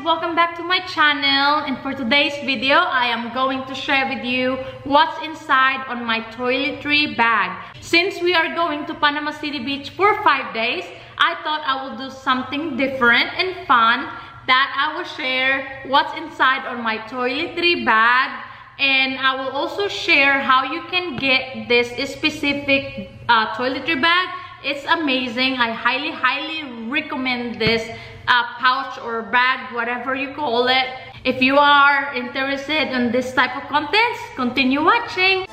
welcome back to my channel, and for today's video I am going to share with you what's inside on my toiletry bag. Since we are going to Panama City Beach for 5 days, I thought I will do something different and fun, that I will share what's inside on my toiletry bag, and I will also share how you can get this specific toiletry bag. It's amazing. I highly recommend this pouch or bag, whatever you call it. If you are interested in this type of contents, continue watching.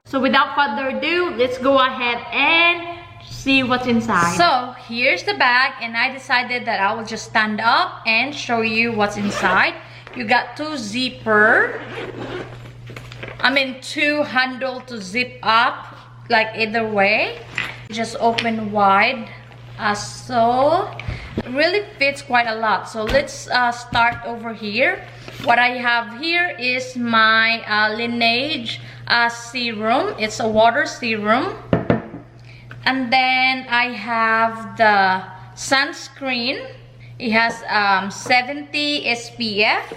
So without further ado, let's go ahead and see what's inside. So here's the bag, and I decided that I will just stand up and show you what's inside. You got two handle to zip up, like either way. Just open wide, so it really fits quite a lot. So let's start over here. What I have here is my Laneige serum. It's a water serum. And then I have the sunscreen. It has 70 SPF.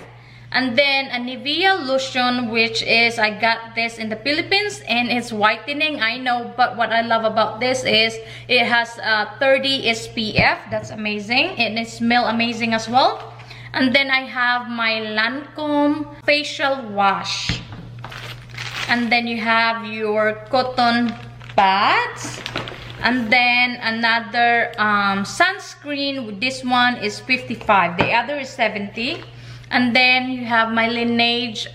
And then a Nivea lotion, which is, I got this in the Philippines, and it's whitening, I know, but what I love about this is it has 30 SPF. That's amazing, and it smells amazing as well. And then I have my Lancome facial wash. And then you have your cotton pads. And then another sunscreen. This one is 55, the other is 70. And then you have my Laneige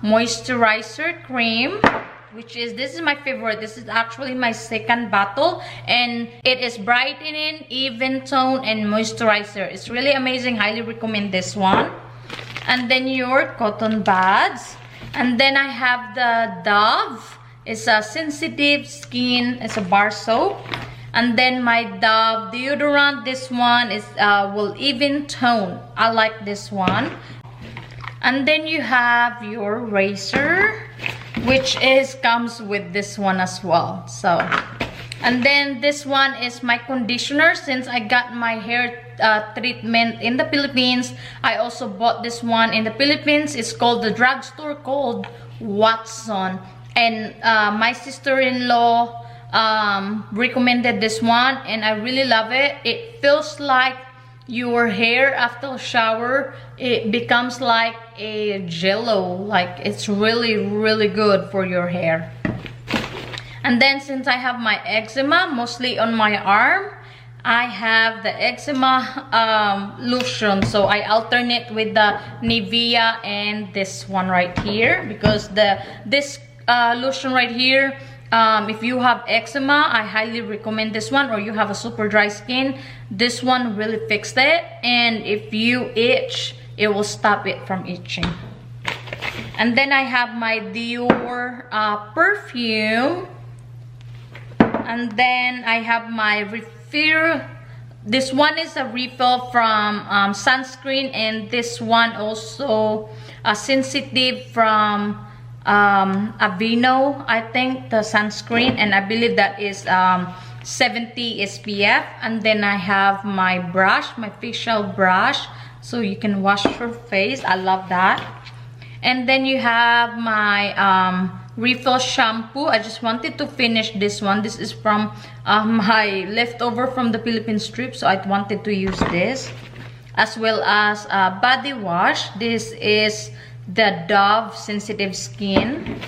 Moisturizer Cream, which is, this is my favorite. This is actually my second bottle, and it is brightening, even tone, and moisturizer. It's really amazing. Highly recommend this one. And then your cotton pads. And then I have the Dove. It's a sensitive skin. It's a bar soap. And then my Dove deodorant. This one is will even tone. I like this one. And then you have your razor, which comes with this one as well. So, and then this one is my conditioner. Since I got my hair treatment in the Philippines, I also bought this one in the Philippines. It's called, the drugstore called Watson, and my sister-in-law recommended this one, and I really love it. It feels like your hair after shower, it becomes like a jello. Like, it's really good for your hair. And then since I have my eczema mostly on my arm, I have the eczema lotion. So I alternate with the Nivea and this one right here, because this lotion right here, if you have eczema, I highly recommend this one. Or you have a super dry skin, this one really fixed it. And if you itch, it will stop it from itching. And then I have my Dior perfume. And then I have my refill. This one is a refill from sunscreen, and this one also sensitive from Aveeno, I think, the sunscreen, and I believe that is 70 SPF. And then I have my brush, my facial brush, so you can wash your face. I love that. And then you have my refill shampoo. I just wanted to finish this one. This is from my leftover from the Philippines trip, so I wanted to use this, as well as body wash. This is the Dove sensitive skin,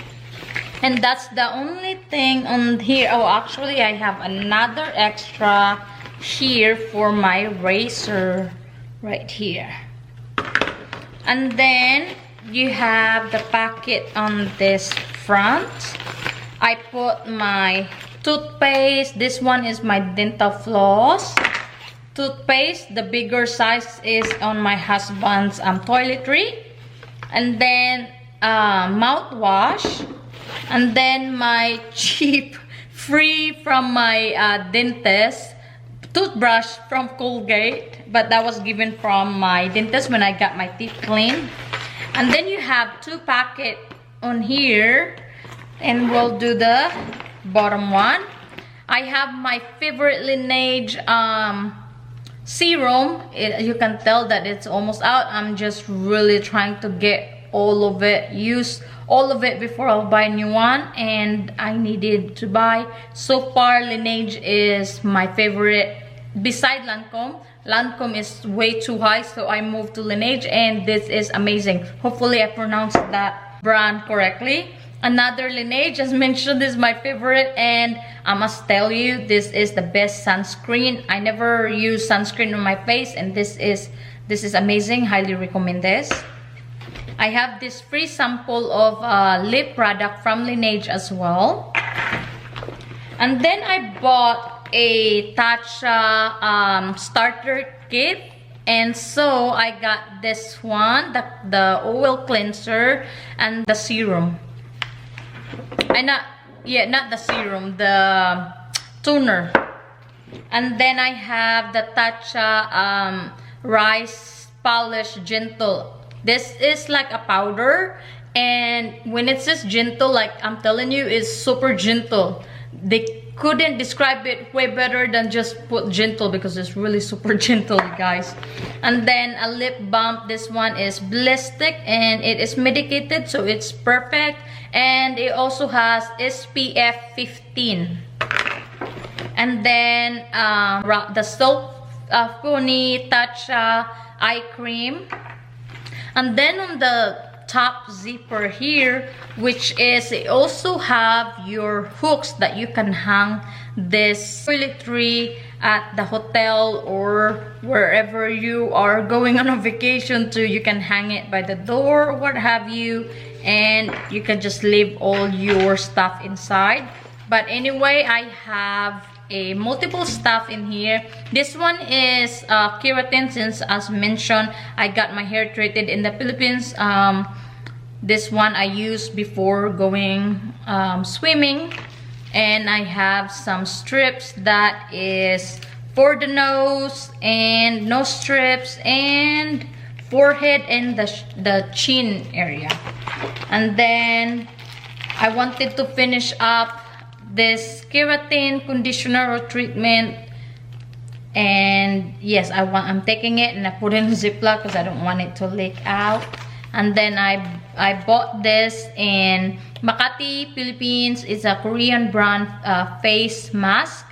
and that's the only thing on here. Oh, actually I have another extra here for my razor right here. And then you have the packet on this front. I put my toothpaste. This one is my dental floss toothpaste. The bigger size is on my husband's toiletry. And then mouthwash. And then my cheap, free from my dentist, toothbrush from Colgate. But that was given from my dentist when I got my teeth cleaned. And then you have 2 packets on here. And we'll do the bottom one. I have my favorite Laneige serum. You can tell that it's almost out. I'm just really trying to get all of it, use all of it before I'll buy a new one, and I needed to buy. So far, Laneige is my favorite beside Lancome. Lancome is way too high, so I moved to Laneige, and this is amazing. Hopefully I pronounced that brand correctly. Another Laneige, as mentioned, is my favorite, and I must tell you, this is the best sunscreen. I never use sunscreen on my face, and this is amazing. Highly recommend this. I have this free sample of lip product from Laneige as well. And then I bought a Tatcha starter kit, and so I got this one, the oil cleanser and the serum. Not the serum, the toner. And then I have the Tatcha rice polish gentle. This is like a powder, and when it says gentle, like I'm telling you, it's super gentle. They couldn't describe it way better than just put gentle, because it's really super gentle, guys. And then a lip balm. This one is ballistic, and it is medicated, so it's perfect. And it also has SPF 15. And then the Silk Pony Tatcha eye cream. And then on the top zipper here, which is, it also have your hooks that you can hang this toiletry at the hotel or wherever you are going on a vacation to. You can hang it by the door or what have you, and you can just leave all your stuff inside. But anyway, I have a multiple stuff in here. This one is keratin, since as mentioned, I got my hair treated in the Philippines. This one I used before going swimming. And I have some strips that is for the nose, and nose strips, and forehead, and the chin area. And then I wanted to finish up this keratin conditioner or treatment, and yes, I'm taking it and I put it in Ziploc because I don't want it to leak out. And then I bought this in Makati, Philippines. It's a Korean brand face mask,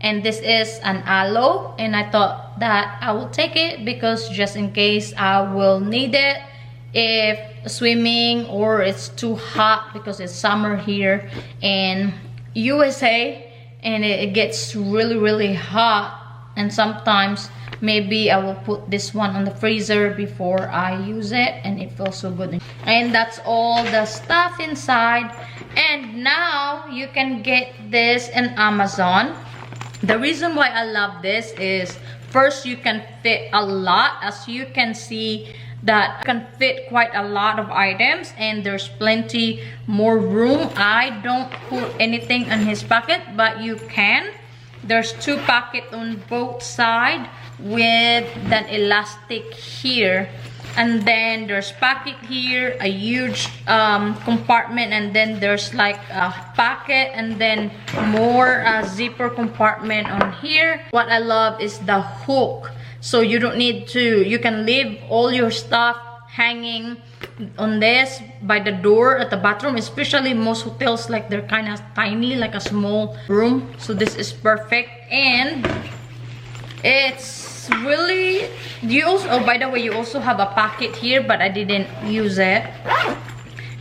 and this is an aloe, and I thought that I will take it because just in case I will need it if swimming or it's too hot, because it's summer here in USA, and it gets really hot, and sometimes maybe I will put this one on the freezer before I use it, and it feels so good. And that's all the stuff inside. And now you can get this in Amazon. The reason why I love this is, first, you can fit a lot. As you can see, that can fit quite a lot of items, and there's plenty more room. I don't put anything in his pocket, but you can. There's 2 pockets on both sides with that elastic here, and then there's pocket here, a huge compartment, and then there's like a pocket, and then more zipper compartment on here. What I love is the hook. So you don't need to, you can leave all your stuff hanging on this by the door at the bathroom, especially most hotels, like they're kind of tiny, like a small room. So this is perfect. And it's really, you also, oh, by the way, you also have a pocket here, but I didn't use it.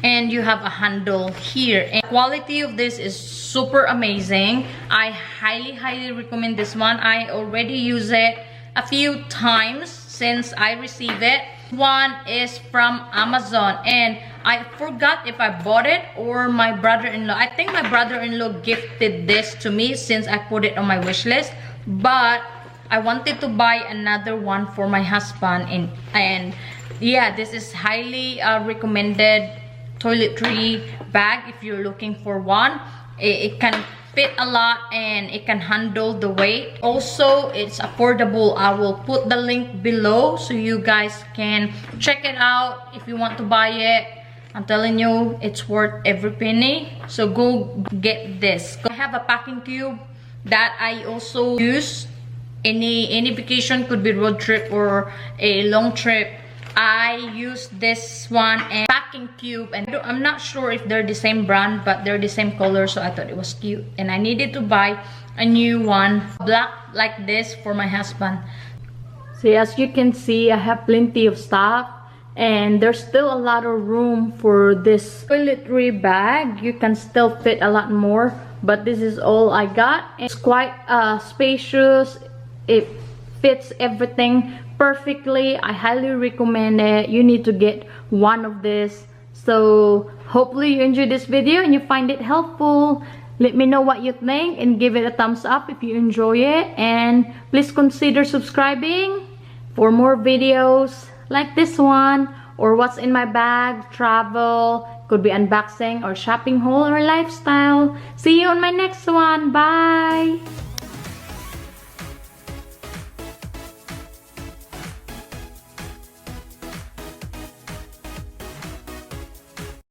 And you have a handle here, and quality of this is super amazing. I highly recommend this one. I already use it a few times since I received it. One is from Amazon, and I forgot if I bought it or my brother-in-law. I think my brother-in-law gifted this to me since I put it on my wish list, but I wanted to buy another one for my husband, and yeah, this is highly recommended toiletry bag if you're looking for one. It can fit a lot, and it can handle the weight. Also, it's affordable. I will put the link below so you guys can check it out if you want to buy it. I'm telling you, it's worth every penny. So go get this. I have a packing cube that I also use any vacation, could be road trip or a long trip. I use this one and packing cube, and I'm not sure if they're the same brand, but they're the same color, so I thought it was cute. And I needed to buy a new one, black like this, for my husband. So as you can see, I have plenty of stuff, and there's still a lot of room for this toiletry bag. You can still fit a lot more, but this is all I got. It's quite spacious. It fits everything perfectly. I highly recommend it. You need to get one of this. So hopefully you enjoyed this video and you find it helpful. Let me know what you think and give it a thumbs up if you enjoy it, and please consider subscribing for more videos like this one, or what's in my bag, travel, could be unboxing or shopping haul or lifestyle. See you on my next one. Bye.